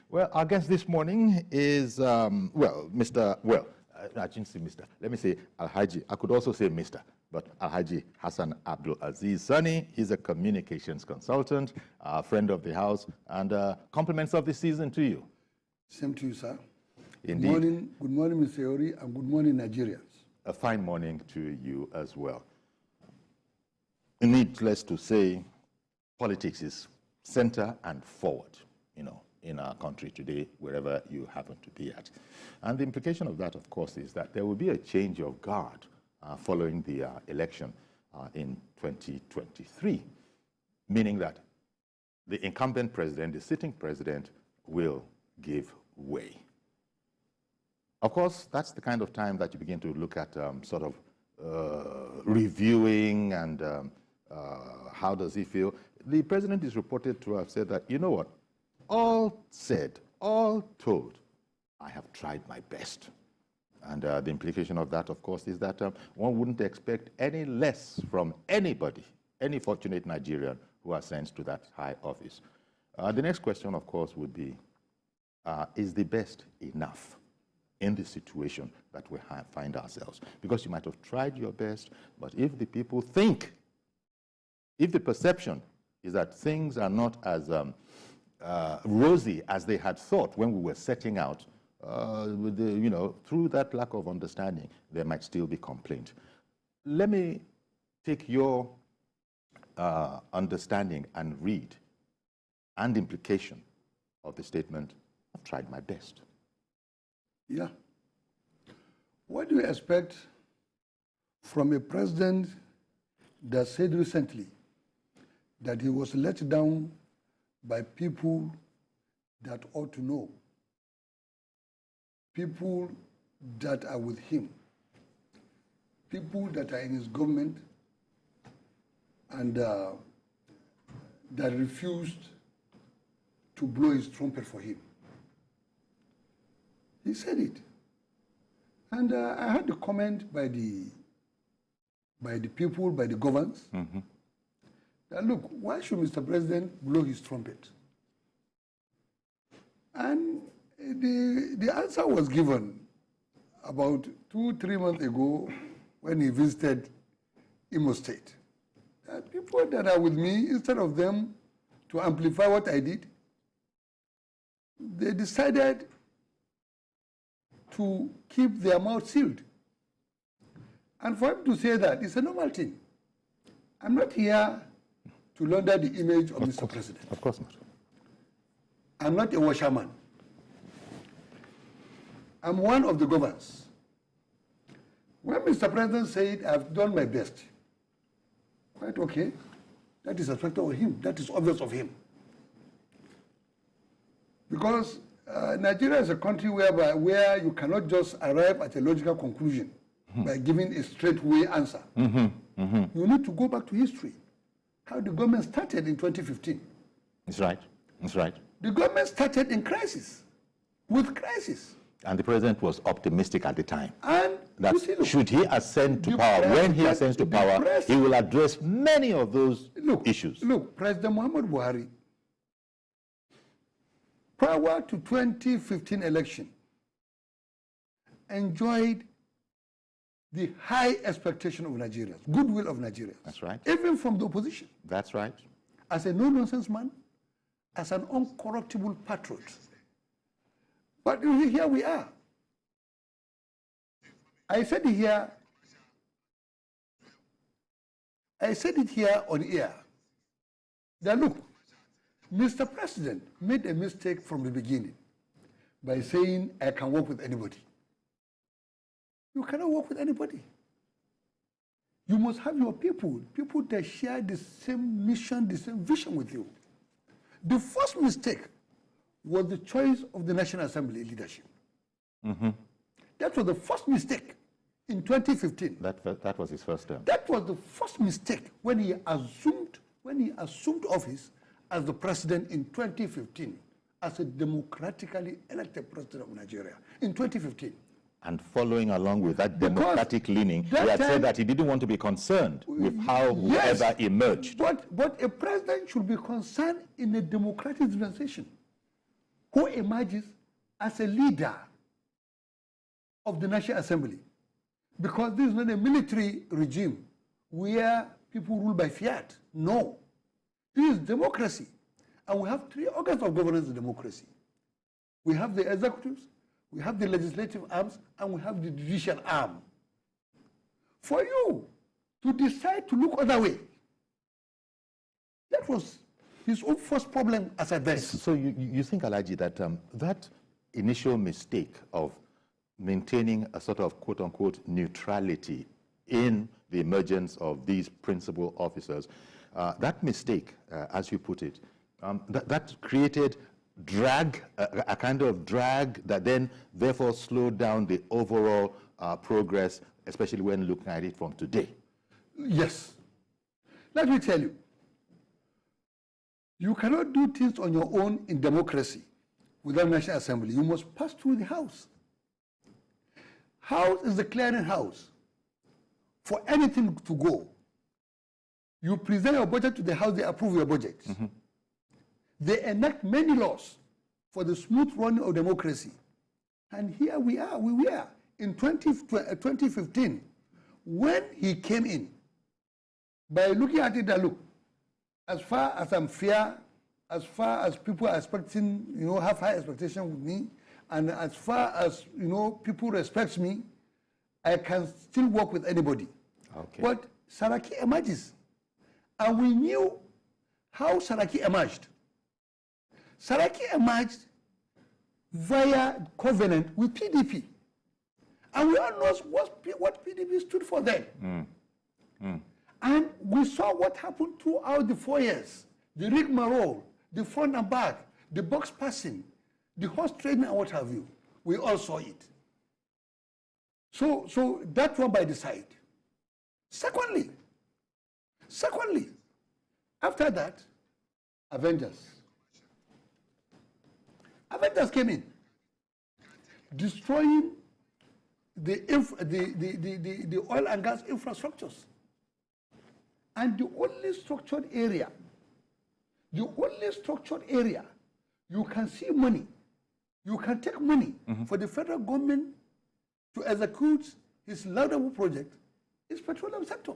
Well, our guest this morning is, I didn't say Mr. Let me say Alhaji. I could also say Mr., but Alhaji Hassan Abdul Aziz Sani. He's a communications consultant, a friend of the house, and compliments of the season to you. Same to you, sir. Indeed. Good morning, Mr. Yori, and good morning, Nigerians. A fine morning to you as well. Needless to say, politics is center and forward, in our country today, wherever you happen to be at. And the implication of that, of course, is that there will be a change of guard following the election in 2023, meaning that the incumbent president, the sitting president, will give way. Of course, that's the kind of time that you begin to look at reviewing and how does he feel. The president is reported to have said that, you know what, all said, all told, I have tried my best. And the implication of that, of course, is that one wouldn't expect any less from anybody, any fortunate Nigerian who ascends to that high office. The next question, of course, would be, is the best enough in the situation that we find ourselves? Because you might have tried your best, but if the people think, if the perception is that things are not as rosy as they had thought when we were setting out, through that lack of understanding, there might still be complaint. Let me take your understanding and read and implication of the statement, I've tried my best. Yeah. What do you expect from a president that said recently that he was let down by people that ought to know, people that are with him, people that are in his government and that refused to blow his trumpet for him? He said it. And I heard the comment by the people, by the governors, that, look, why should Mr. President blow his trumpet? And the answer was given about 2-3 months ago when he visited Imo State. That people that are with me, instead of them to amplify what I did, they decided to keep their mouth sealed. And for him to say that, it's a normal thing. I'm not here to launder the image of Mr. President. Of course not. I'm not a washerman. I'm one of the governors. When Mr. President said, I've done my best, quite okay, that is expected of him. That is obvious of him. Because Nigeria is a country where you cannot just arrive at a logical conclusion by giving a straightaway answer. You need to go back to history. How the government started in 2015. That's right. That's right. The government started in crisis, with crisis. And the president was optimistic at the time. And that you see, look, should he ascend to power, when he ascends to power, he will address many of those issues. Look, President Muhammad Buhari, prior to 2015 election, enjoyed the high expectation of Nigerians, goodwill of Nigerians. That's right. Even from the opposition. That's right. As a no-nonsense man, as an uncorruptible patriot. But here we are. I said it here on air, that look, Mr. President made a mistake from the beginning by saying, I can work with anybody. You cannot work with anybody. You must have your people that share the same mission, the same vision with you. The first mistake was the choice of the National Assembly leadership. That was the first mistake in 2015. That was his first term. That was the first mistake when he assumed office as the president in 2015, as a democratically elected president of Nigeria in 2015. And following along with that democratic leaning, he had said that he didn't want to be concerned with how whoever emerged. But a president should be concerned in a democratic dispensation. who emerges as a leader of the National Assembly. Because this is not a military regime where people rule by fiat. No. This is democracy. And we have three organs of governance in democracy. We have the executives, we have the legislative arms, and we have the judicial arm. For you to decide to look other way, that was his own first problem as a best. So you think, Alhaji, that that initial mistake of maintaining a sort of quote-unquote neutrality in the emergence of these principal officers, that mistake, as you put it, that created drag, a kind of drag that then therefore slowed down the overall progress, especially when looking at it from today. Yes. Let me tell you, you cannot do things on your own in democracy without National Assembly. You must pass through the House. House is the clearing house for anything to go. You present your budget to the House, they approve your budget. Mm-hmm. They enact many laws for the smooth running of democracy. And here we were in 2015, when he came in, by looking at it, that look, as far as I'm fair, as far as people are expecting, have high expectation with me, and as far as, people respect me, I can still work with anybody. Okay. But Saraki emerges. And we knew how Saraki emerged. Saraki emerged via covenant with PDP. And we all know what PDP stood for then. And we saw what happened throughout the 4 years. The rigmarole, the front and back, the box passing, the horse trading and what have you. We all saw it. So that one by the side. Secondly, after that, Avengers came in, destroying the oil and gas infrastructures. And the only structured area you can see money, you can take money for the federal government to execute his laudable project is petroleum sector.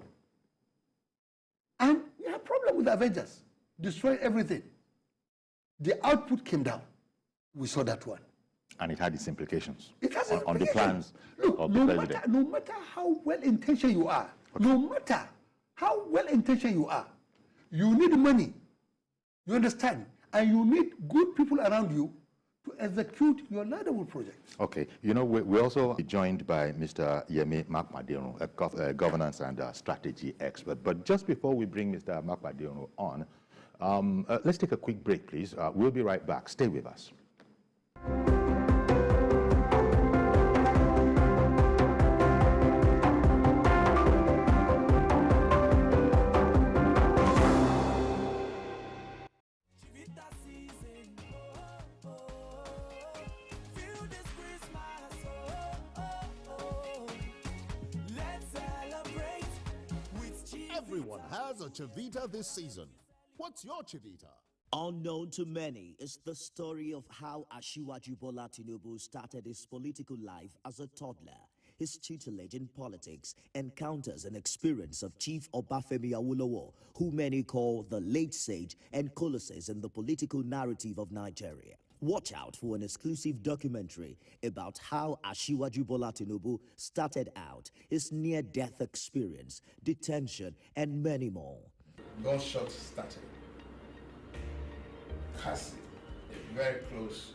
And we have a problem with the Avengers, destroying everything. The output came down. We saw that one. And it had its implications. It has on the plans of the president. No matter how well-intentioned you are, okay. No matter how well-intentioned you are, you need money, you understand? And you need good people around you to execute your laudable projects. Okay, we're also joined by Mr. Yemi Makmadeno, a governance and strategy expert. But just before we bring Mr. Makmadeno on, let's take a quick break, please. We'll be right back. Stay with us. Everyone has a Chivita this season. What's your Chivita? Unknown to many is the story of how Asiwaju Bola Tinubu started his political life as a toddler. His tutelage in politics encounters an experience of Chief Obafemi Awolowo, who many call the late sage and colossus in the political narrative of Nigeria. Watch out for an exclusive documentary about how Asiwaju Bola Tinubu started out, his near-death experience, detention, and many more. Gunshots started. Cassie, a very close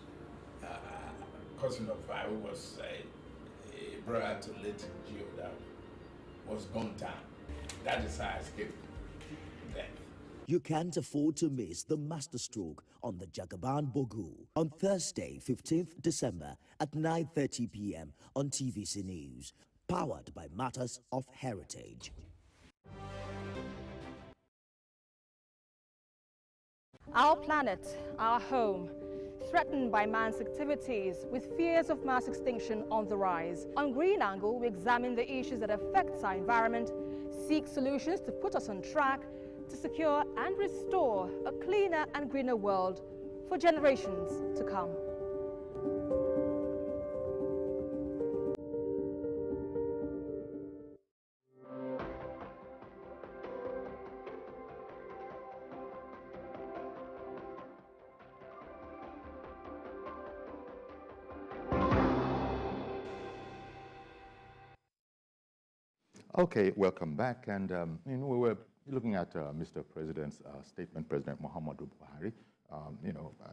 cousin of mine, who was a brother to late Gio, that was gunned down. That is how I escaped death. You can't afford to miss the masterstroke on the Jagaban Bogu on Thursday, 15th December at 9:30 p.m. on TVC News, powered by Matters of Heritage. Our planet, our home, threatened by man's activities with fears of mass extinction on the rise. On Green Angle, we examine the issues that affect our environment, seek solutions to put us on track to secure and restore a cleaner and greener world for generations to come. Okay, welcome back. And we were looking at Mr. President's statement, President Muhammadu Buhari.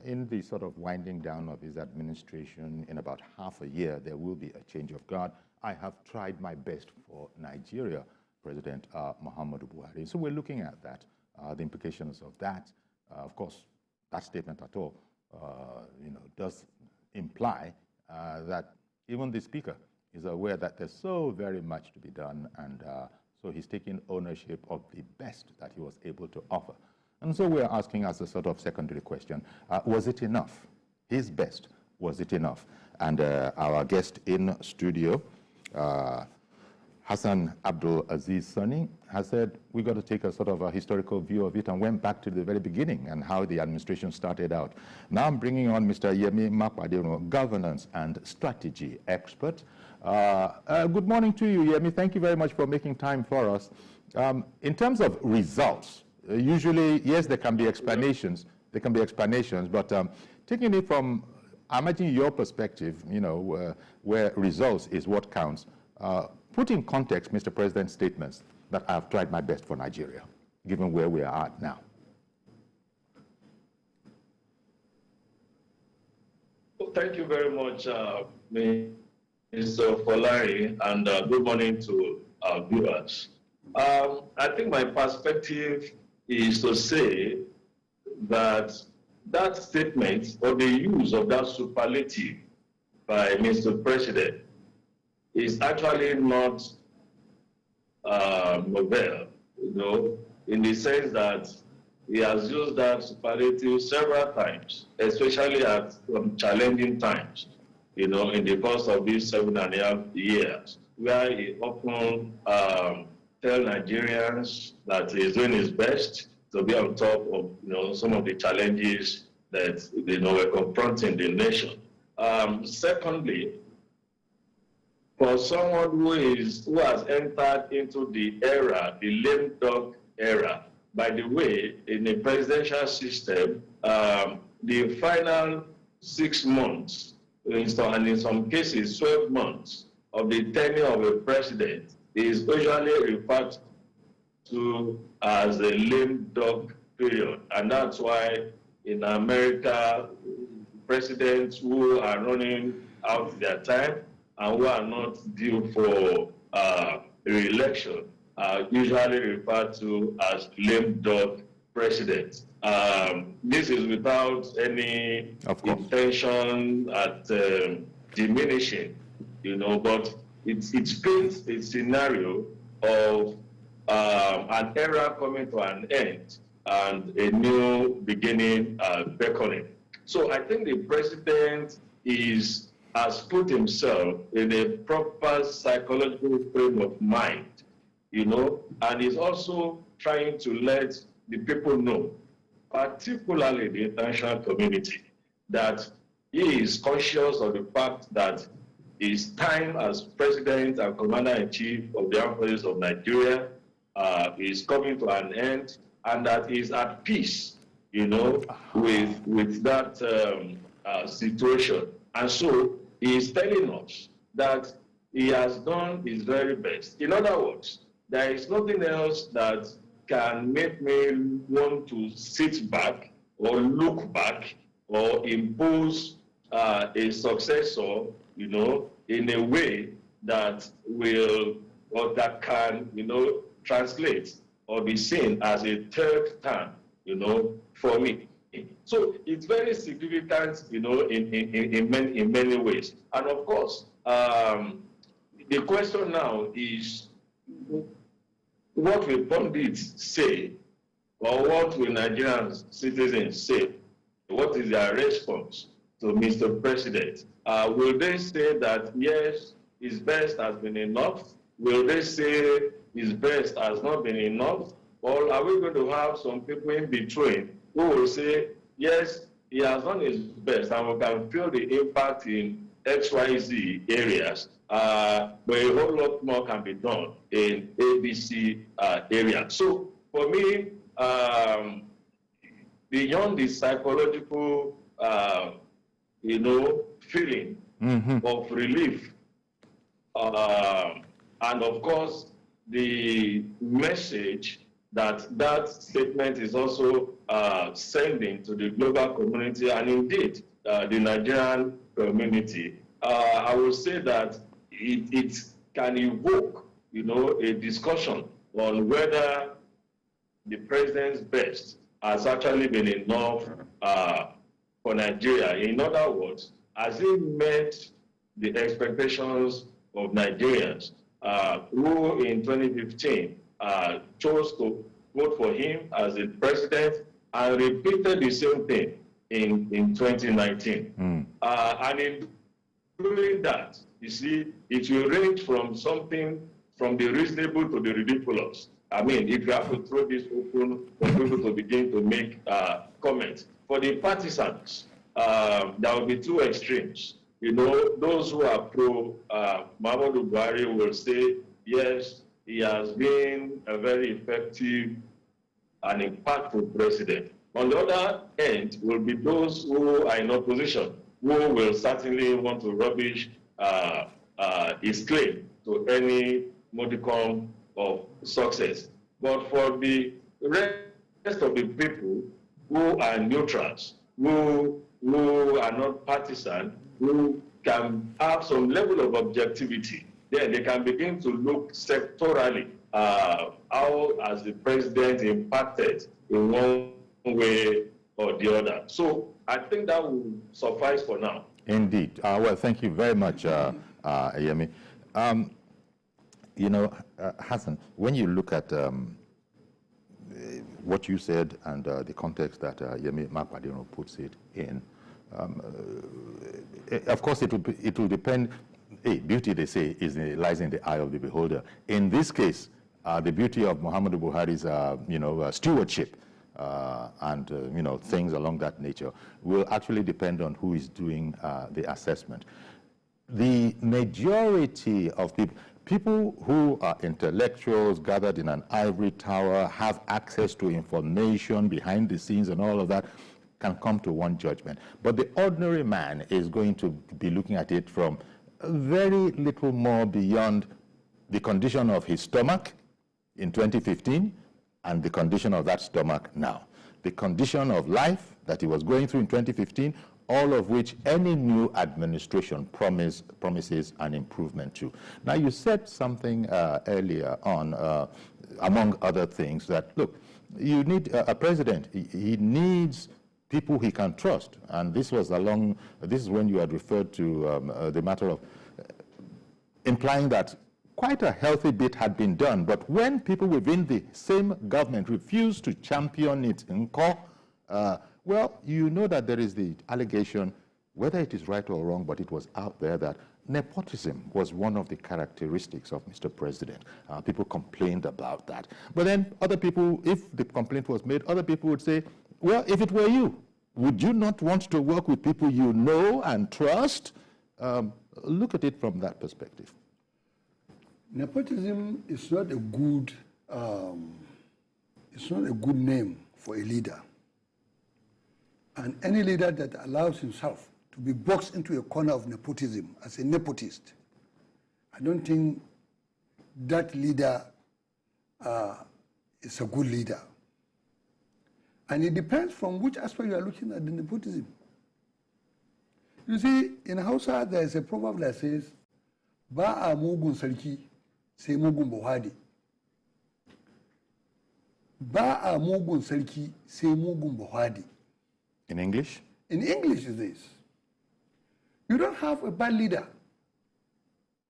In the sort of winding down of his administration, in about half a year, there will be a change of guard. I have tried my best for Nigeria, President Muhammadu Buhari. So we're looking at that, the implications of that. Of course, that statement at all, does imply that even the speaker is aware that there's so very much to be done, and so he's taking ownership of the best that he was able to offer. And so we're asking as a sort of secondary question, was it enough? His best, was it enough? And our guest in studio, Hassan Abdul Aziz Sani, has said we got to take a sort of a historical view of it, and went back to the very beginning and how the administration started out. Now I'm bringing on Mr. Yemi Makwadeno, governance and strategy expert. Good morning to you, Yemi. Thank you very much for making time for us. In terms of results, usually, yes, there can be explanations. There can be explanations, but taking it from, I imagine your perspective, where results is what counts. Put in context Mr. President's statements that I have tried my best for Nigeria, given where we are at now. Well, thank you very much, Mr. Folarin, and good morning to our viewers. I think my perspective is to say that that statement or the use of that superlative by Mr. President is actually not novel, in the sense that he has used that superlative several times, especially at challenging times, in the course of these 7.5 years, where he often tell Nigerians that he's doing his best to be on top of some of the challenges that were confronting the nation. Secondly, for someone who has entered into the era, the lame duck era, by the way, in a presidential system, the final 6 months, and in some cases 12 months of the tenure of a president is usually referred to as a lame duck period. And that's why in America, presidents who are running out their time and who are not due for re-election are usually referred to as lame duck presidents. This is without any intention at diminishing, but it paints a scenario of an era coming to an end and a new beginning beckoning. So I think the president has put himself in a proper psychological frame of mind, and is also trying to let the people know, particularly the international community, that he is conscious of the fact that his time as president and commander-in-chief of the armed forces of Nigeria is coming to an end, and that he is at peace, with that situation. And so he is telling us that he has done his very best. In other words, there is nothing else that can make me want to sit back or look back or impose a successor, in a way that will, or that can, translate or be seen as a third term, for me. So it's very significant, in many ways. And of course, the question now is, what will pundits say, or what will Nigerian citizens say? What is their response to Mr. President? Will they say that, yes, his best has been enough? Will they say his best has not been enough? Or are we going to have some people in between who will say, yes, he has done his best and we can feel the impact in XYZ areas, but a whole lot more can be done in ABC areas. So for me, beyond the psychological, feeling of relief, and of course, the message that that statement is also sending to the global community and indeed the Nigerian community, I will say that it can evoke, a discussion on whether the president's best has actually been enough for Nigeria. In other words, has it met the expectations of Nigerians who in 2015 chose to vote for him as the president and repeated the same thing in 2019. And in doing that, you see, it will range from something from the reasonable to the ridiculous. I mean, if you have to throw this open for people to begin to make comments. For the partisans, there will be two extremes. Those who are pro Muhammadu Buhari will say, yes, he has been a very effective and impactful president. On the other end will be those who are in opposition, who will certainly want to rubbish his claim to any modicum of success. But for the rest of the people who are neutrals, who are not partisan, who can have some level of objectivity, then they can begin to look sectorally how has the president impacted in one way or the other. So I think that will suffice for now. Indeed. Well, thank you very much, Yemi. Hassan, when you look at what you said and the context that Yemi Mapadino puts it in, of course, it will depend. Beauty, they say, lies in the eye of the beholder. In this case, the beauty of Muhammadu Buhari's, stewardship and things along that nature will actually depend on who is doing the assessment. The majority of people who are intellectuals gathered in an ivory tower, have access to information behind the scenes and all of that, can come to one judgment. But the ordinary man is going to be looking at it from very little more beyond the condition of his stomach in 2015 and the condition of that stomach now. The condition of life that he was going through in 2015, all of which any new administration promises an improvement to. Now, you said something earlier on, among other things, that, look, you need a president. He needs people he can trust. And this is when you had referred to the matter of implying that quite a healthy bit had been done. But when people within the same government refuse to champion it in court, well, you know that there is the allegation, whether it is right or wrong, but it was out there that nepotism was one of the characteristics of Mr. President. People complained about that. But then other people, if the complaint was made, other people would say, well, if it were you, would you not want to work with people you know and trust? Look at it from that perspective. Nepotism is not a good, name for a leader. And any leader that allows himself to be boxed into a corner of nepotism as a nepotist, I don't think that leader is a good leader. And it depends from which aspect you are looking at the nepotism. You see, in Hausa, there is a proverb that says, Ba a mugun sarki, sai mugun Buhari. Ba a mugun sarki, sai mugun Buhari. In English? In English is this. You don't have a bad leader,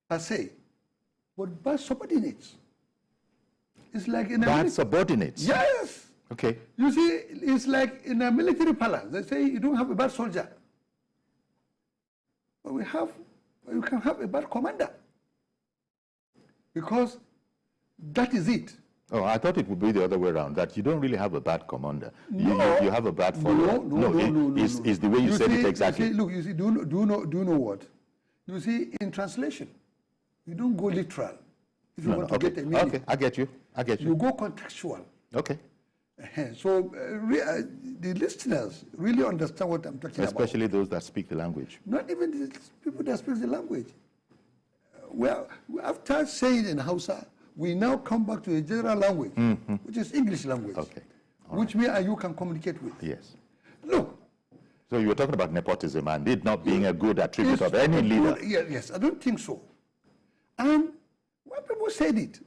per se, but bad subordinates. It's like in a bad subordinates? Yes. Okay. You see, it's like in a military palace. They say you don't have a bad soldier. But you can have a bad commander. Because that is it. Oh, I thought it would be the other way around, that you don't really have a bad commander. No. You have a bad follower. No. It's the way you said it exactly. Look, you see, do you know what? You see, in translation, you don't go literal. If you want to get a meaning. Okay, I get you. You go contextual. Okay. So the listeners really understand what I'm talking about. Especially those that speak the language. Not even the people that speak the language. Well, after saying in Hausa, we now come back to a general language, which is English language, which me and you can communicate with. Yes. Look. So you were talking about nepotism and it not being a good attribute of any leader. Yes, I don't think so. And when people said it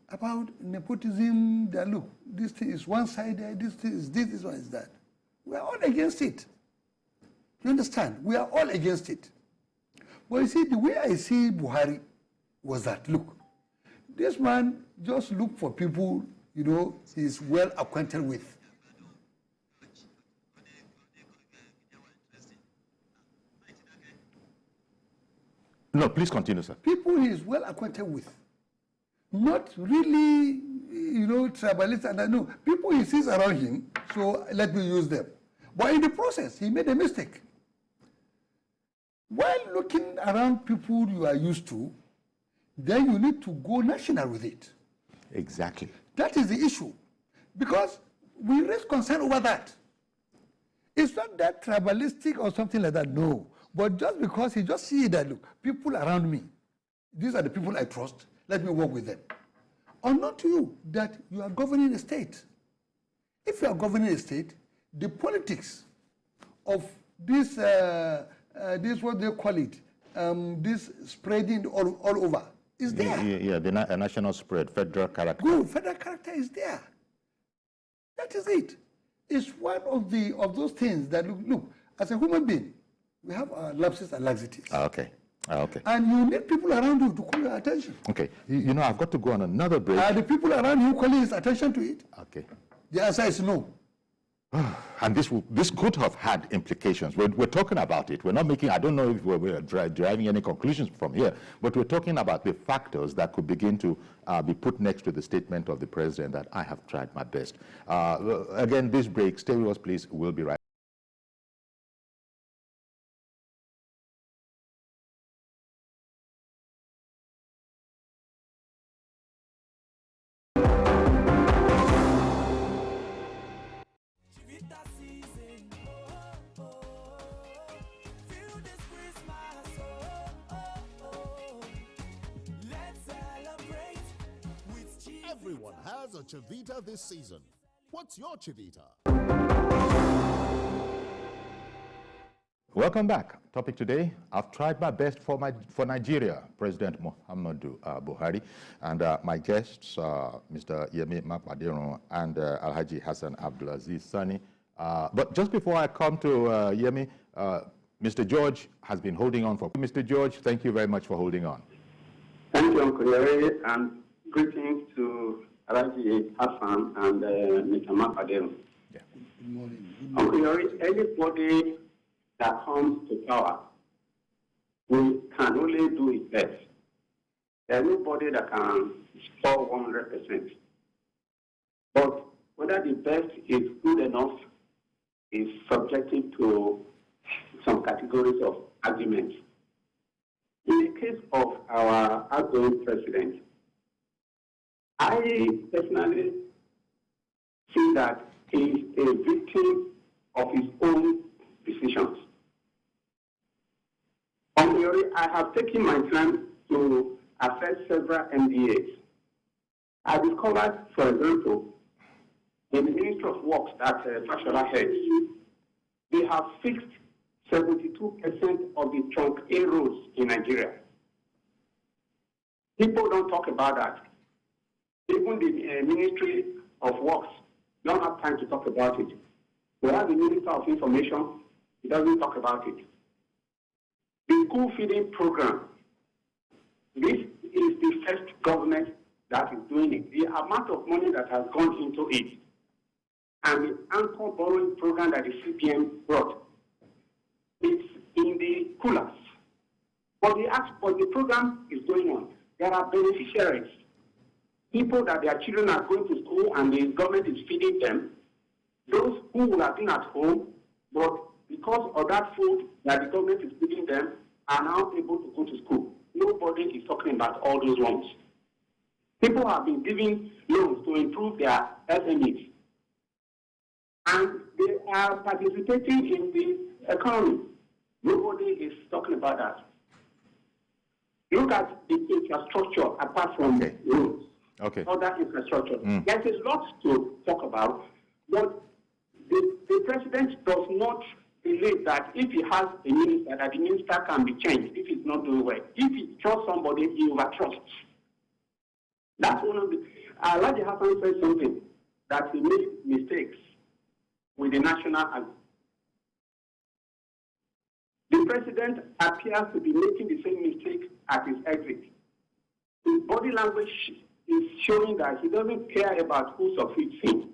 about nepotism, that look, this thing is one-sided, this thing is this one is that. We are all against it. You understand? We are all against it. But you see, the way I see Buhari was that, look, this man just look for people, you know, he's well acquainted with. No, please continue, sir. People he is well acquainted with. Not really, you know, tribalists, and I know people he sees around him, so let me use them. But in the process, he made a mistake. While looking around people you are used to, then you need to go national with it. Exactly. That is the issue. Because we raise concern over that. It's not that tribalistic or something like that, no. But just because he just see that, look, people around me, these are the people I trust, let me work with them. Unknown to you that you are governing a state. If you are governing a state, the politics of this, this what they call it, this spreading all over is there. Yeah, the national spread, federal character. Good, federal character is there. That is it. It's one of those things that, look, as a human being, we have our lapses and laxities. Okay. Okay. And you need people around you to call your attention. Okay. You know, I've got to go on another break. Are the people around you calling his attention to it? Okay. The answer is no. And this could have had implications. We're talking about it. We're not making, I don't know if we're deriving any conclusions from here, but we're talking about the factors that could begin to be put next to the statement of the president that I have tried my best. Again, this break, stay with us, please. We'll be right back. Everyone has a Chivita this season. What's your Chivita? Welcome back. Topic today, I've tried my best for Nigeria, President Muhammadu Buhari, and my guests, Mr. Yemi Mapadero and Alhaji Hassan Abdulaziz Sani. But just before I come to Yemi, Mr. George has been holding on for. Mr. George, thank you very much for holding on. Thank you, Uncle Yori, and greetings to Alhaji Hassan and Mr. Mapadero. Yeah. Good morning. Uncle Yori, anybody that comes to power, we can only do it best. There's nobody that can score 100%. But whether the best is good enough is subjected to some categories of arguments. In the case of our outgoing president, I personally see that he is a victim of his own decisions. I have taken my time to assess several MDAs. I discovered, for example, in the Ministry of Works that Fashola heads, they have fixed 72% of the trunk A roads in Nigeria. People don't talk about that. Even the Ministry of Works don't have time to talk about it. We have the Minister of Information, he doesn't talk about it. The school feeding program, this is the first government that is doing it. The amount of money that has gone into it, and the anchor borrowing program that the CPM brought, it's in the coolers. But the program is going on. There are beneficiaries, people that their children are going to school and the government is feeding them. Those who would have been at home, but because of that food that the government is feeding them, are now able to go to school. Nobody is talking about all those ones. People have been giving loans to improve their SMEs. And they are participating in the economy. Nobody is talking about that. Look at the infrastructure apart from roads. other infrastructure. There's a lot to talk about, but the president does not believe that if he has a minister, that the minister can be changed if he's not doing well. If he trusts somebody, he overtrusts. That's one of the... Elijah Hassan said something, that he made mistakes with the national anthem. The president appears to be making the same mistake at his exit. His body language is showing that he doesn't care about who succeeds him.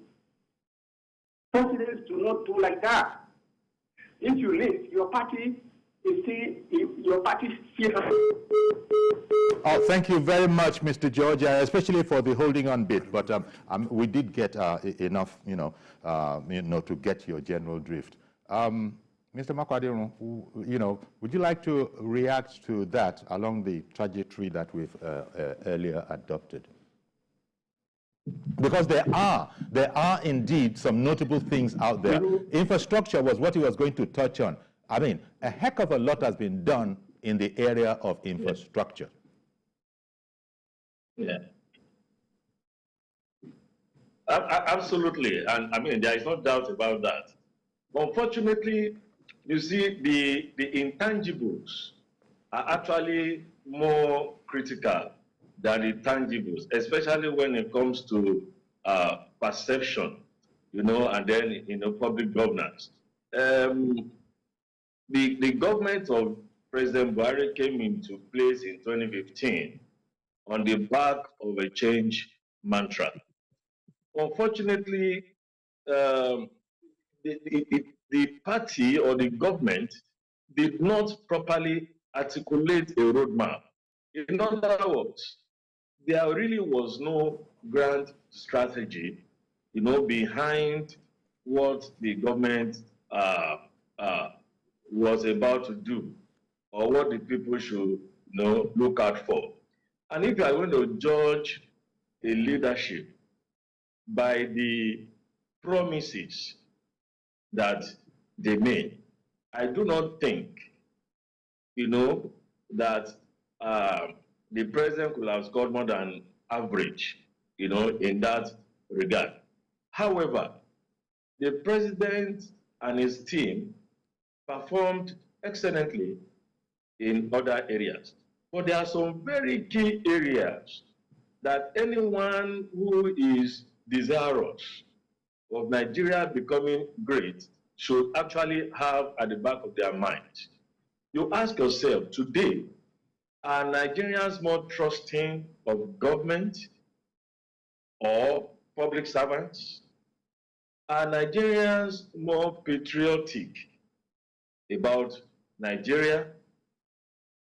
Presidents do not do like that. If you leave, your party is still, your party still. Oh, thank you very much, Mr. George, especially for the holding on bit. But we did get enough, to get your general drift. Mr. Makwadiro, would you like to react to that along the trajectory that we've earlier adopted? Because there are indeed some notable things out there. Infrastructure was what he was going to touch on. I mean, a heck of a lot has been done in the area of infrastructure. Yeah. Absolutely. And I mean, there is no doubt about that. Unfortunately, you see, the intangibles are actually more critical than the tangibles, especially when it comes to perception, and then, public governance. The government of President Buhari came into place in 2015 on the back of a change mantra. Unfortunately, the party or the government did not properly articulate a roadmap. In other words, there really was no grand strategy, behind what the government was about to do, or what the people should, look out for. And if you are going to judge a leadership by the promises that they made, I do not think, that the president could have scored more than average, in that regard. However, the president and his team performed excellently in other areas. But there are some very key areas that anyone who is desirous of Nigeria becoming great should actually have at the back of their minds. You ask yourself, today, are Nigerians more trusting of government or public servants? Are Nigerians more patriotic about Nigeria?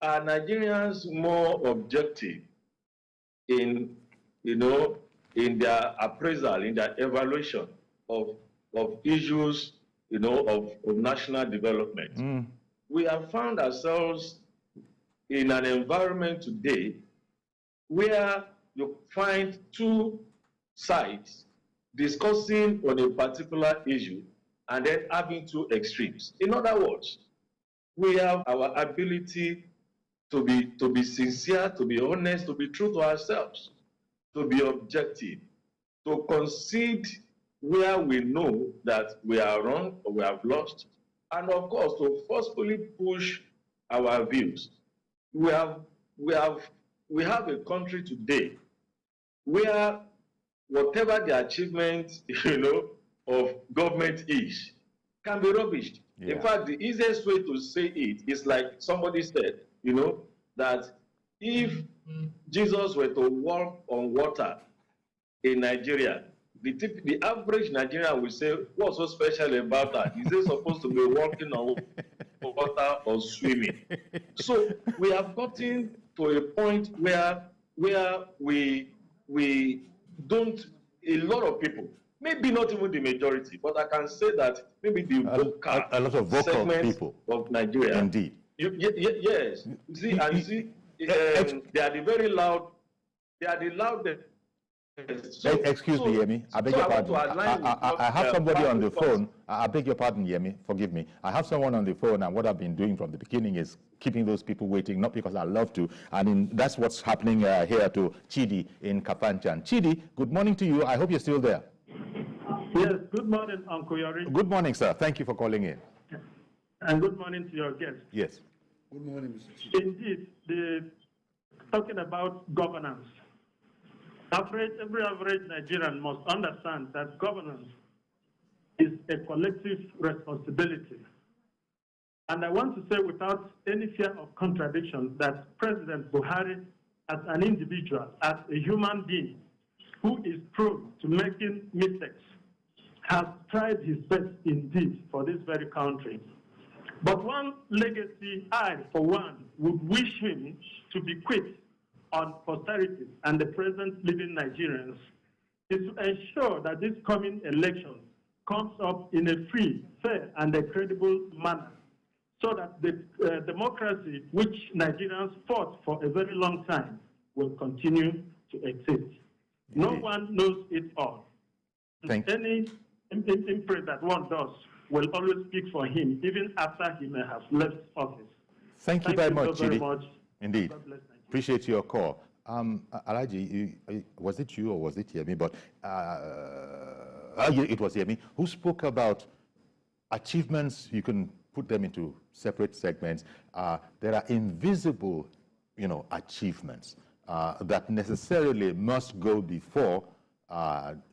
Are Nigerians more objective in, in their appraisal, in their evaluation of issues, of national development? We have found ourselves in an environment today where you find two sides discussing on a particular issue and then having two extremes. In other words, we have our ability to be sincere, to be honest, to be true to ourselves, to be objective, to concede where we know that we are wrong or we have lost, and of course to forcefully push our views. We have a country today where whatever the achievement, of government is, can be rubbished. Yeah. In fact, the easiest way to say it is like somebody said, that if Jesus were to walk on water in Nigeria, the average Nigerian will say, what's so special about that? Is he supposed to be walking on water or swimming? So we have gotten to a point where we don't, a lot of people, maybe not even the majority, but I can say that maybe a lot of vocal people of Nigeria. Indeed. Yes. You see, they are the very loud, they are the loudest Excuse me, Yemi. I beg your pardon. I have somebody on the phone. I beg your pardon, Yemi. Forgive me. I have someone on the phone, and what I've been doing from the beginning is keeping those people waiting, not because I love to. And that's what's happening here to Chidi in Kafanchan. Chidi, good morning to you. I hope you're still there. Yes, good morning, Uncle Yori. Good morning, sir. Thank you for calling in. And good morning to your guests. Yes. Good morning, Mr. Chief. Indeed, talking about governance. Every average Nigerian must understand that governance is a collective responsibility. And I want to say without any fear of contradiction that President Buhari, as an individual, as a human being who is prone to making mistakes, has tried his best indeed for this very country. But one legacy I, for one, would wish him to bequeath on posterity and the present living Nigerians is to ensure that this coming election comes up in a free, fair, and a credible manner, so that the democracy which Nigerians fought for a very long time will continue to exist. No one knows it all. Any imprint that one does will always speak for him, even after he may have left office. Thank you very much, very Chidi. much. Indeed. Appreciate your call. Alaji, was it you or was it Yemi? But it was Yemi who spoke about achievements. You can put them into separate segments. There are invisible, achievements that necessarily must go before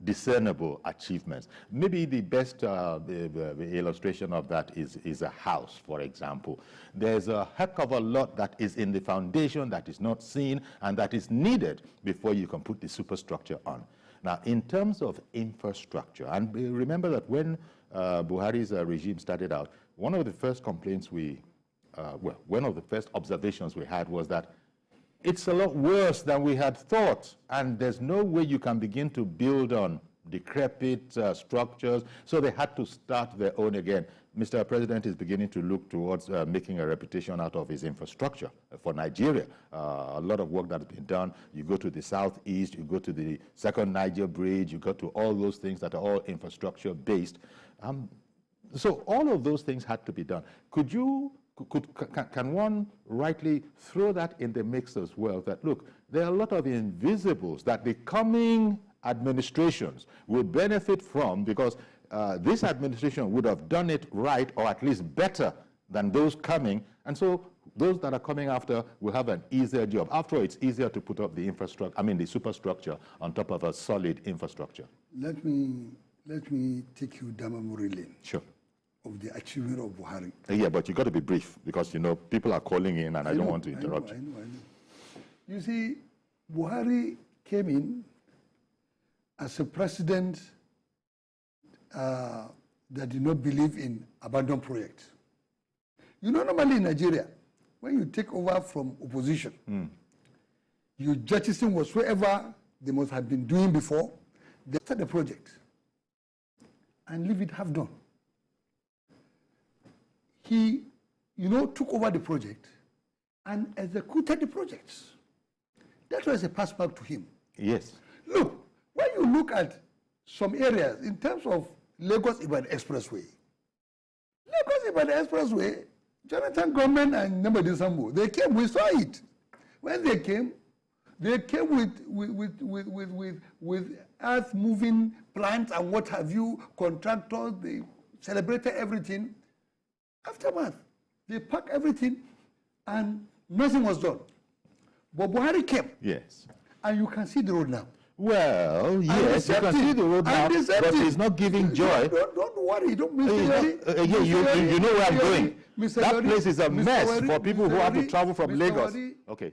discernible achievements. Maybe the best the illustration of that is a house, for example. There's a heck of a lot that is in the foundation that is not seen and that is needed before you can put the superstructure on. Now, in terms of infrastructure, and remember that when Buhari's regime started out, one of the first complaints one of the first observations we had was that it's a lot worse than we had thought, and there's no way you can begin to build on decrepit structures, so they had to start their own again. Mr. President is beginning to look towards making a reputation out of his infrastructure for Nigeria. A lot of work that has been done. You go to the southeast, you go to the second Niger Bridge, you go to all those things that are all infrastructure based. So all of those things had to be done. Can one rightly throw that in the mix as well, that look, there are a lot of invisibles that the coming administrations will benefit from, because this administration would have done it right, or at least better than those coming, and so those that are coming after will have an easier job. After all, it's easier to put up the infrastructure, the superstructure on top of a solid infrastructure. Let me take you down memory lane. Sure. Of the achievement of Buhari. Yeah, but you got to be brief, because people are calling in and I don't want to interrupt. I know. You see, Buhari came in as a president that did not believe in abandoned projects. Normally in Nigeria, when you take over from opposition, you jettison whatsoever they must have been doing before, they start the project and leave it half done. He, took over the project and executed the projects. That was a pass back to him. Yes. Look, when you look at some areas in terms of Lagos-Ibadan Expressway, Jonathan government and Namadi Sambo, they came, we saw it. When they came with earth-moving plants and what have you, contractors, they celebrated everything. Aftermath, they packed everything and nothing was done. But Buhari came. Yes. And you can see the road now. Well, yes, you can see the road now, but it's not giving joy. Don't worry, don't miss you know where I'm going. That place is a mess for people who have to travel from Lagos. Okay.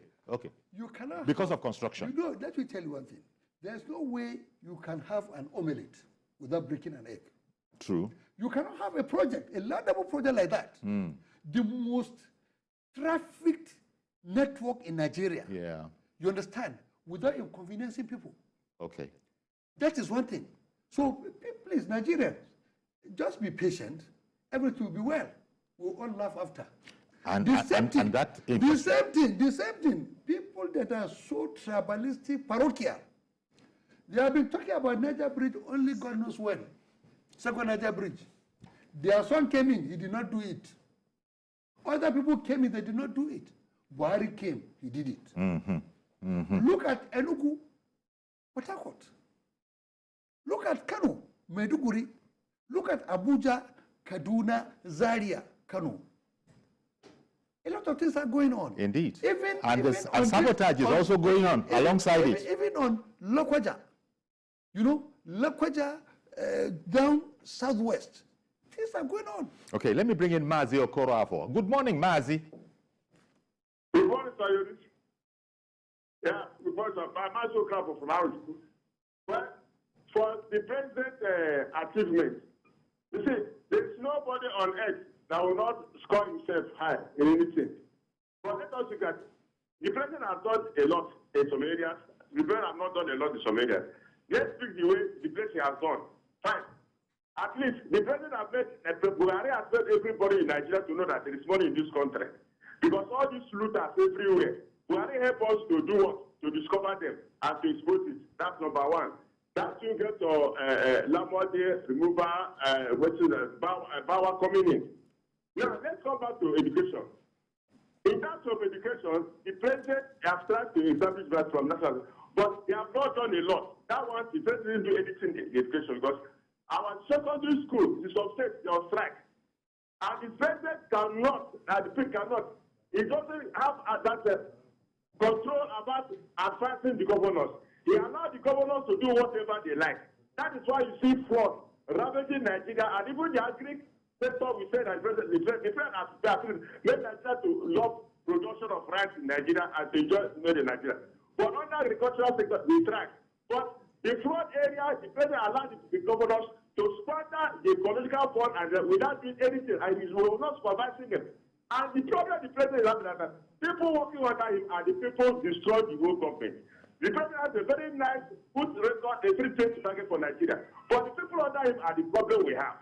You cannot because of construction. Let me tell you one thing. There's no way you can have an omelette without breaking an egg. True. You cannot have a project, a landable project like that. The most trafficked network in Nigeria. Yeah. You understand? Without inconveniencing people. Okay. That is one thing. So please, Nigerians, just be patient. Everything will be well. We'll all laugh after. The same thing. People that are so tribalistic, parochial, They have been talking about Niger Bridge only God knows when. Second Niger Bridge. Their son came in, he did not do it. Other people came in, they did not do it. Buhari came, he did it. Look at Enugu, Port Harcourt. Look at Kano, Maiduguri. Look at Abuja, Kaduna, Zaria, Kano. A lot of things are going on. Indeed. Even sabotage is also going on alongside it. Even on Lokwaja. You know, Lokwaja down southwest. Things are going on. Okay, let me bring in Mazi Okorafor. Good morning, Mazi. Good morning, Sir Yori. Yeah, good morning, sir. I'm Mazi Okorafor from our school. But for the president's achievement, you see, there's nobody on earth that will not score himself high in anything. But let us look at the president has done a lot in some areas. The president has not done a lot in some areas. Let's pick the way the president has done. Fine. At least the president has made, Buhari has made everybody in Nigeria to know that there is money in this country. Because all these looters everywhere, Buhari help us to do what? To discover them and to expose it. That's number one. That's you get to Lamode, remover, Bawa coming in. Now, let's come back to education. In terms of education, the president has tried to establish that from national, but they have not done a lot. That one, the president didn't do anything in education because our secondary school, the substate, they are strike. And the president cannot, he doesn't have that control about advising the governors. He allowed the governors to do whatever they like. That is why you see fraud ravaging Nigeria, and even the agri sector, we say that the president has made Nigeria to love production of rice in Nigeria and to enjoy made in Nigeria. But under the agricultural sector, we track. But the fraud area, the president allowed the governors to squander the political fund and without doing anything, and he will not supervising them. And the problem the president is having is that people working under him are the people destroy the whole government. The president has a very nice, good record, a free trade target for Nigeria. But the people under him are the problem we have.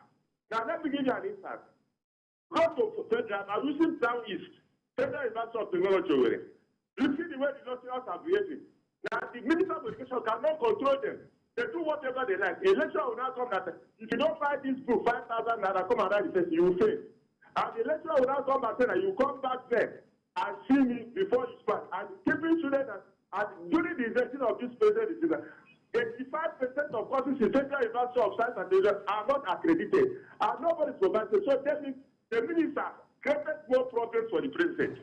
Now, let me give you an instance. Go to Federal, I'm using Down East, Federal University of Technology. You see the way the nationals are behaving. Now, the Minister of Education cannot control them. They do whatever they like. A lecturer will now come that if you don't buy this book, 5,000 naira, come and write the test, you will fail. And the lecturer will now come and say that you come back there and see me before you start. And keeping students and during the invention of this president, 85% of courses in Federal University of Science and Technology are not accredited. And nobody is provided. So that means the minister created more problems for the president.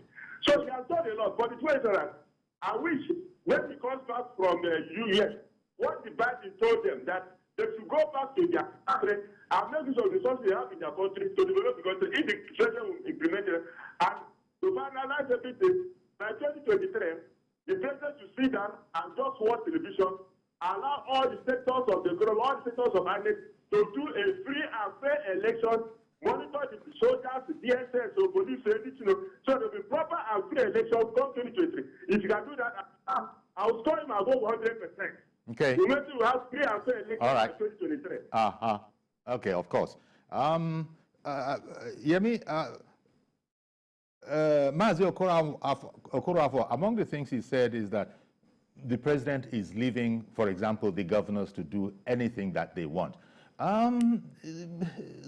So he has done a lot. But the president, I wish when he comes back from the US, what the Biden told them that they should go back to their country and make use of the resources they have in their country to develop the country if the president will implement it. And to finalize everything, by 2023, the president should sit down and just watch television, allow all the sectors of the economy, all the sectors of finance to do a free and fair election, monitor the soldiers, the DSS, or police, anything, so there will be proper and free election come 2023. If you can do that, I'll score him above 100%. Okay. We will have free and fair election right. in 2023. Okay, of course. Yemi, Mazi Okorafor, among the things he said is that the president is leaving, for example, the governors to do anything that they want.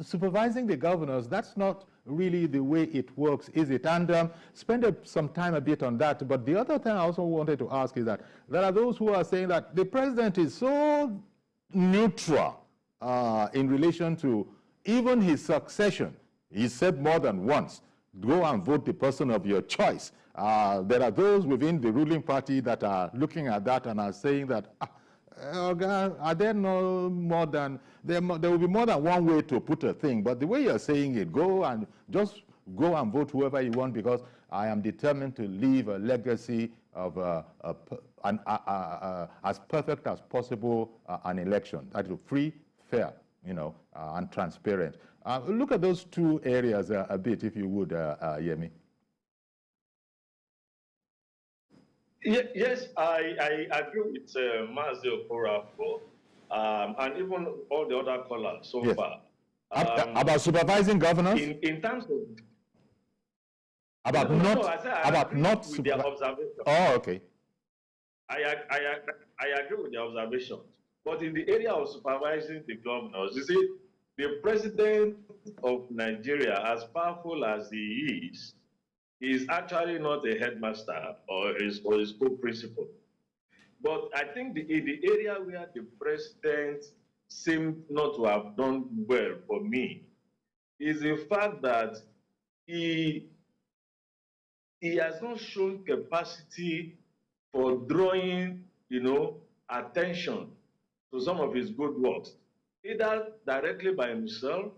Supervising the governors, that's not really the way it works, is it? And spend some time a bit on that. But the other thing I also wanted to ask is that there are those who are saying that the president is so neutral in relation to even his succession. He said more than once, go and vote the person of your choice. There are those within the ruling party that are looking at that and are saying that, are there no more than, there will be more than one way to put a thing, but the way you're saying it, just go and vote whoever you want, because I am determined to leave a legacy of as perfect as possible an election. That is free, fair, and transparent. Look at those two areas a bit, if you would, Yemi. Yes, I agree with Mazi Okorafor and even all the other callers so far. About supervising governors? In terms of... About not with their observation. Oh, okay. I agree with the observation. But in the area of supervising the governors, you see, the president of Nigeria, as powerful as he is actually not a headmaster or his co-principal. But I think in the area where the president seemed not to have done well for me is the fact that he has not shown capacity for drawing, attention to some of his good works, either directly by himself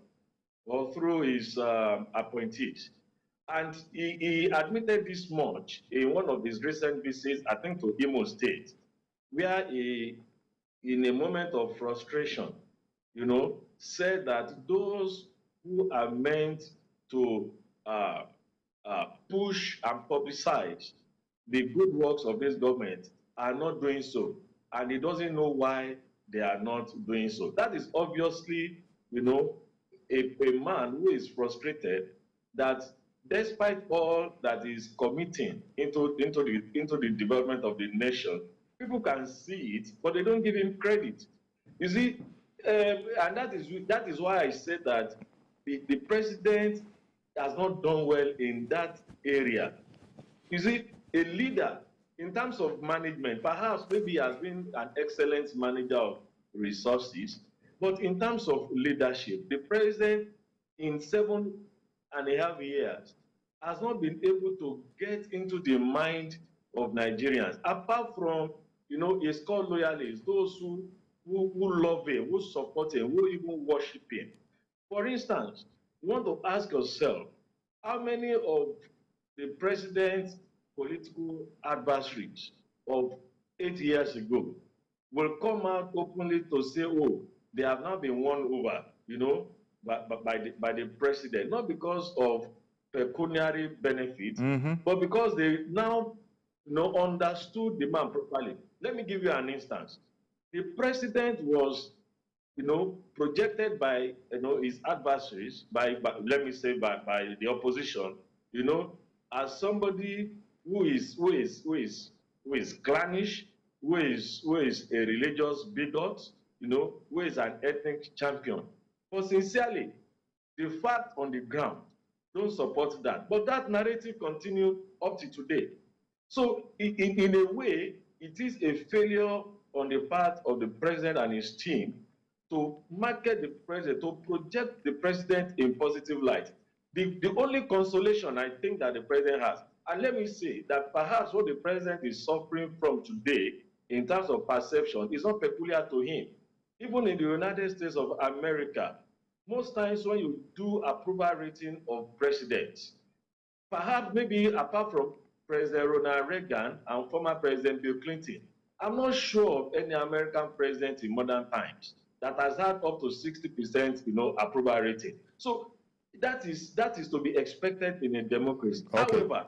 or through his appointees. And he admitted this much in one of his recent visits, I think, to Imo State, where he, in a moment of frustration, said that those who are meant to push and publicize the good works of this government are not doing so. And he doesn't know why they are not doing so. That is obviously, a man who is frustrated that despite all that is committing into the development of the nation, people can see it, but they don't give him credit. You see, and that is why I said that the president has not done well in that area. You see, a leader, in terms of management, perhaps maybe he has been an excellent manager of resources, but in terms of leadership, the president in 7.5 years has not been able to get into the mind of Nigerians, apart from, his core loyalists, those who love him, who support him, who even worship him. For instance, you want to ask yourself, how many of the president's political adversaries of 8 years ago will come out openly to say, oh, they have now been won over, by the president, not because of pecuniary benefit, but because they now understood the man properly. Let me give you an instance. The president was, projected by his adversaries, by the opposition, as somebody who is clannish, who is a religious bigot, who is an ethnic champion. But sincerely, the fact on the ground don't support that. But that narrative continued up to today. So in a way, it is a failure on the part of the president and his team to market the president, to project the president in positive light. The only consolation I think that the president has, and let me say that perhaps what the president is suffering from today in terms of perception is not peculiar to him. Even in the United States of America, most times when you do approval rating of presidents, perhaps maybe apart from President Ronald Reagan and former President Bill Clinton, I'm not sure of any American president in modern times that has had up to 60% approval rating. So that is to be expected in a democracy. Okay. However,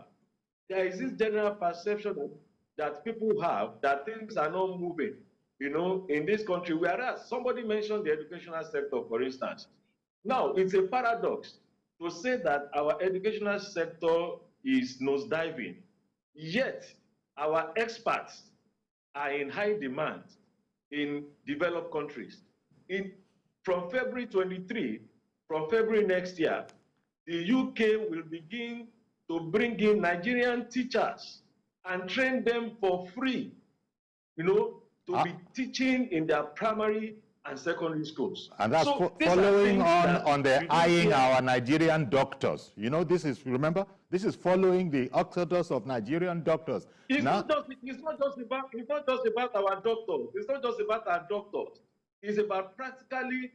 there is this general perception that people have that things are not moving, in this country, whereas somebody mentioned the educational sector, for instance. Now, it's a paradox to say that our educational sector is nosediving, yet our experts are in high demand in developed countries. From February 23, from February next year, the UK will begin to bring in Nigerian teachers and train them for free, to be teaching in their primary and secondary schools. And that's following on the eyeing our Nigerian doctors. This is, remember, this is following the exodus of Nigerian doctors. It's not just about our doctors. It's not just about our doctors. It's about practically,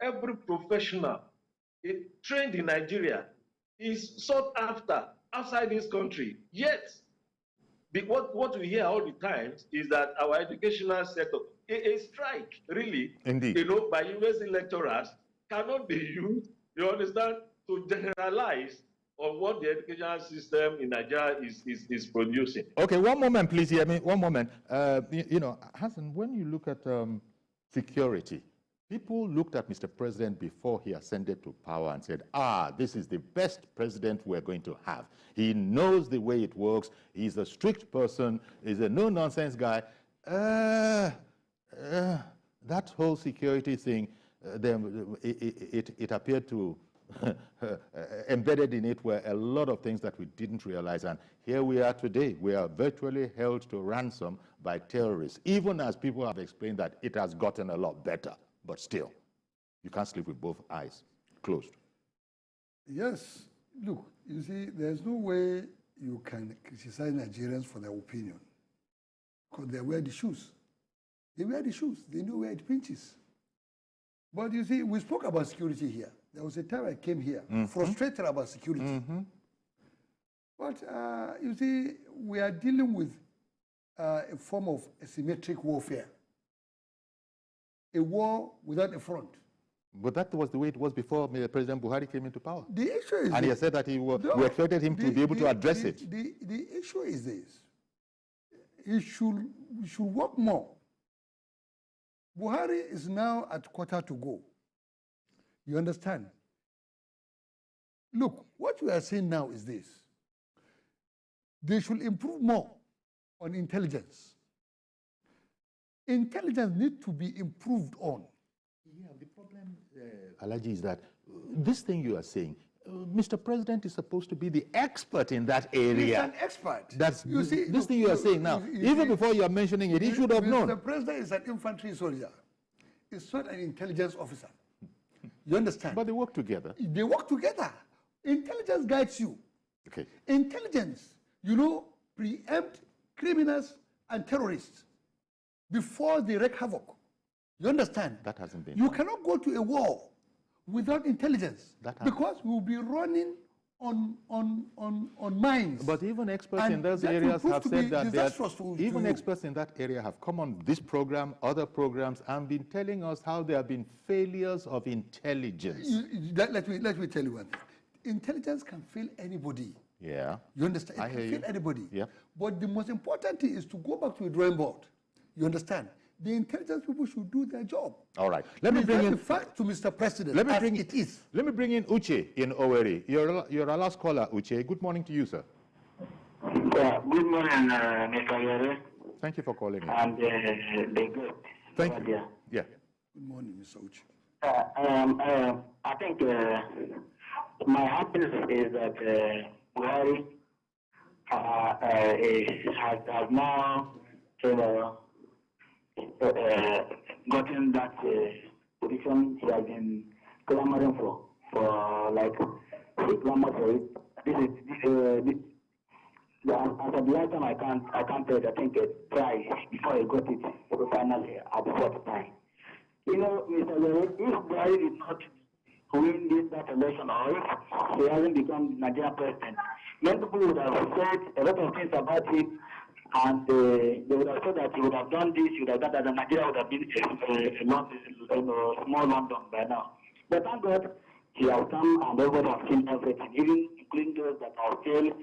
every professional trained in Nigeria is sought after outside this country. Yet, what we hear all the time is that our educational sector, a strike, really, indeed, by university lecturers cannot be used, you understand, to generalize on what the educational system in Nigeria is producing. Okay, one moment, please. Hear me. One moment. Hassan, when you look at security, people looked at Mr. President before he ascended to power and said, this is the best president we're going to have. He knows the way it works. He's a strict person. He's a no-nonsense guy. that whole security thing, it appeared to embedded in it were a lot of things that we didn't realize. And here we are today. We are virtually held to ransom by terrorists, even as people have explained that it has gotten a lot better. But still, you can't sleep with both eyes closed. Yes. Look, you see, there's no way you can criticize Nigerians for their opinion, because they wear the shoes. They wear the shoes. They know where it pinches. But you see, we spoke about security here. There was a time I came here, frustrated about security. But you see, we are dealing with a form of asymmetric warfare. A war without a front. But that was the way it was before President Buhari came into power. The issue is and he said that we expected him to be able to address it. The issue is this. We should work more. Buhari is now at quarter to go. You understand? Look, what we are saying now is this. They should improve more on intelligence. Intelligence needs to be improved on. Yeah, the problem, Alhaji, is that this thing you are saying, Mr. President is supposed to be the expert in that area. He's an expert. That's this thing you are saying now. Even before you are mentioning it, he should have known. Mr. President is an infantry soldier. He's not an intelligence officer. You understand? But they work together. They work together. Intelligence guides you. Okay. Intelligence, preempt criminals and terrorists before they wreak havoc. You understand? That hasn't been. You cannot go to a war without intelligence, because we'll be running on mines. But even experts in those areas have said that even experts in that area have come on this program, other programs, and been telling us how there have been failures of intelligence. Let me tell you one thing. Intelligence can fail anybody. Yeah. You understand? It can fail anybody. Yeah. But the most important thing is to go back to the drawing board. You understand? The intelligence people should do their job. All right. Let me bring in the fact to Mr. President. Let me bring in Uche in Oweri. You're our last caller, Uche. Good morning to you, sir. Yeah, good morning, Mr. Yori. Thank you for calling in. And the good. Thank you. Yeah. Good morning, Mr. Uche. I think my happiness is that Buhari has now, gotten that position he has been clamoring for like he clamored for it. As of the last time I can't tell, I think twice before he got it finally at the fourth time. Mr. Yori, if Buhari did not win that election, or if he hasn't become Nigerian president, many people would have said a lot of things about it. And they would have said that he would have done this, he would have done that, and Nigeria would have been a small London by now. But thank God, he has come and everybody has seen everything, even including those that are still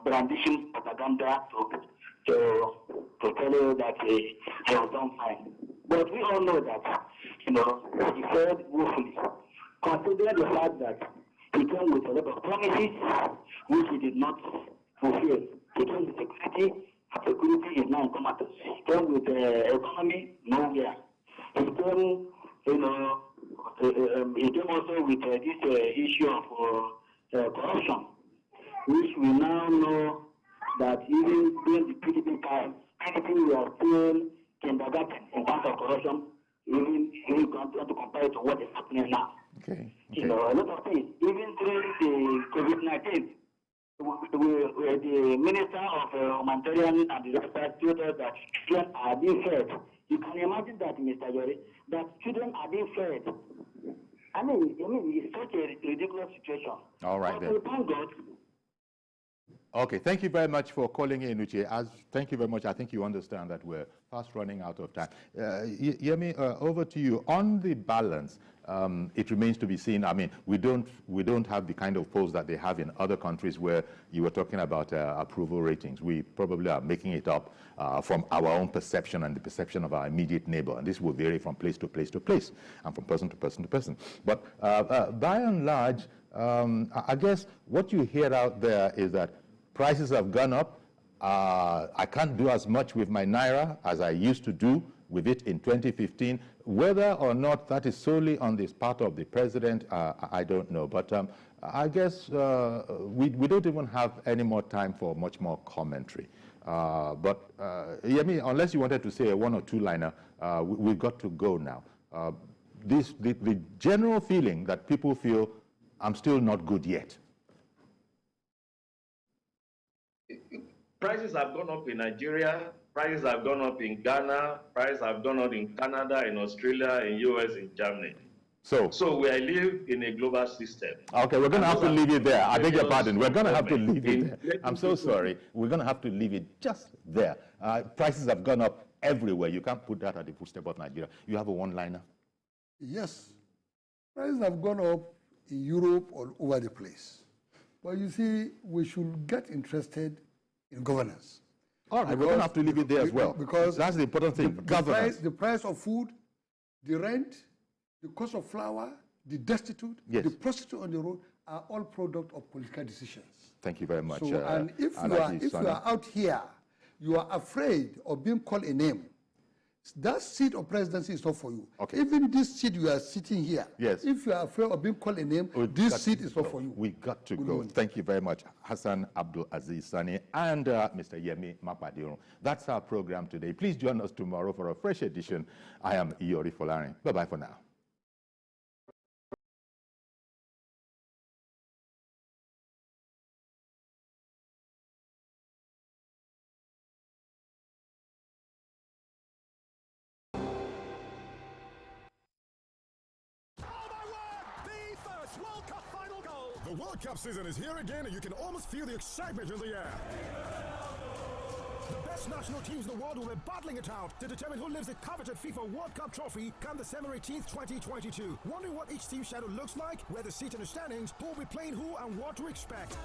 brandishing propaganda to tell you that he has done fine. But we all know that, he failed woefully, considering the fact that he came with a lot of promises which he did not fulfill. He came with security, and security is now comatose. He came with economy, nowhere. He came, he came also with this issue of corruption, which we now know that even during the PDP time, anything we are still kindergarten in terms of corruption, even we want to compare it to what is happening now. Okay. A lot of things. Even during the COVID-19, the Minister of Humanitarian and the Respect told us that children are being fed. You can imagine that, Mr. Yori, that children are being fed. I mean, it's such a ridiculous situation. All right, then. Thank God. Okay, thank you very much for calling in, Uche. Thank you very much. I think you understand that we're fast running out of time. Yemi, over to you. On the balance, it remains to be seen. I mean, we don't have the kind of polls that they have in other countries where you were talking about approval ratings. We probably are making it up from our own perception and the perception of our immediate neighbor. And this will vary from place to place to place and from person to person to person. But by and large, I guess what you hear out there is that prices have gone up. I can't do as much with my naira as I used to do. with it in 2015. Whether or not that is solely on this part of the president, I don't know. But I guess we don't even have any more time for much more commentary. Yemi, unless you wanted to say a one or two liner, we've got to go now. The general feeling that people feel, I'm still not good yet. Prices have gone up in Nigeria, prices have gone up in Ghana, prices have gone up in Canada, in Australia, in US, in Germany. So we live in a global system. Okay, we're going to have to leave it there. I beg your pardon. We're going to have to leave it there. I'm so sorry. We're going to have to leave it just there. Prices have gone up everywhere. You can't put that at the footstep of Nigeria. You have a one-liner? Yes. Prices have gone up in Europe all over the place. But you see, we should get interested in governance. All right, we're going to have to leave it there as well. Because that's the important thing, governance. The price of food, the rent, the cost of flour, the destitute, the prostitute on the road are all product of political decisions. Thank you very much. So, and if you are out here, you are afraid of being called a name, that seat of presidency is not for you. Okay. Even this seat you are sitting here, if you are afraid of being called a name, this seat is not for you. We got to go. Thank you very much, Hassan Abdul Aziz Sani and Mr. Yemi Mapadirun. That's our program today. Please join us tomorrow for a fresh edition. I am Yori Folarin. Bye-bye for now. The World Cup season is here again, and you can almost feel the excitement in the air. The best national teams in the world will be battling it out to determine who lives the coveted FIFA World Cup trophy come December 18th, 2022. Wondering what each team's shadow looks like, where the seat in the standings, who will be playing who, and what to expect.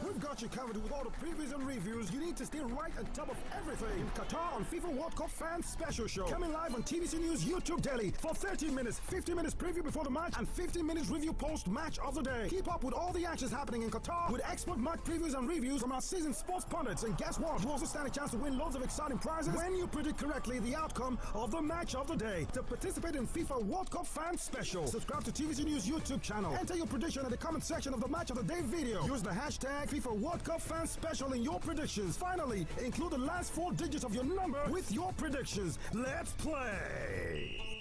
We've got you covered with all the previews and reviews you need to stay right on top of everything. In Qatar on FIFA World Cup Fans Special Show. Coming live on TVC News YouTube daily for 13 minutes, 15 minutes preview before the match, and 15 minutes review post-match of the day. Keep up with all the actions happening in Qatar with expert match previews and reviews from our seasoned sports pundits. And guess what? You also stand a chance to win loads of exciting prizes when you predict correctly the outcome of the match of the day. To participate in FIFA World Cup Fans Special, subscribe to TVC News YouTube channel. Enter your prediction in the comment section of the match of the day video. Use the hashtag FIFA World Cup Fans Special in your predictions. Finally, include the last 4 digits of your number with your predictions. Let's play!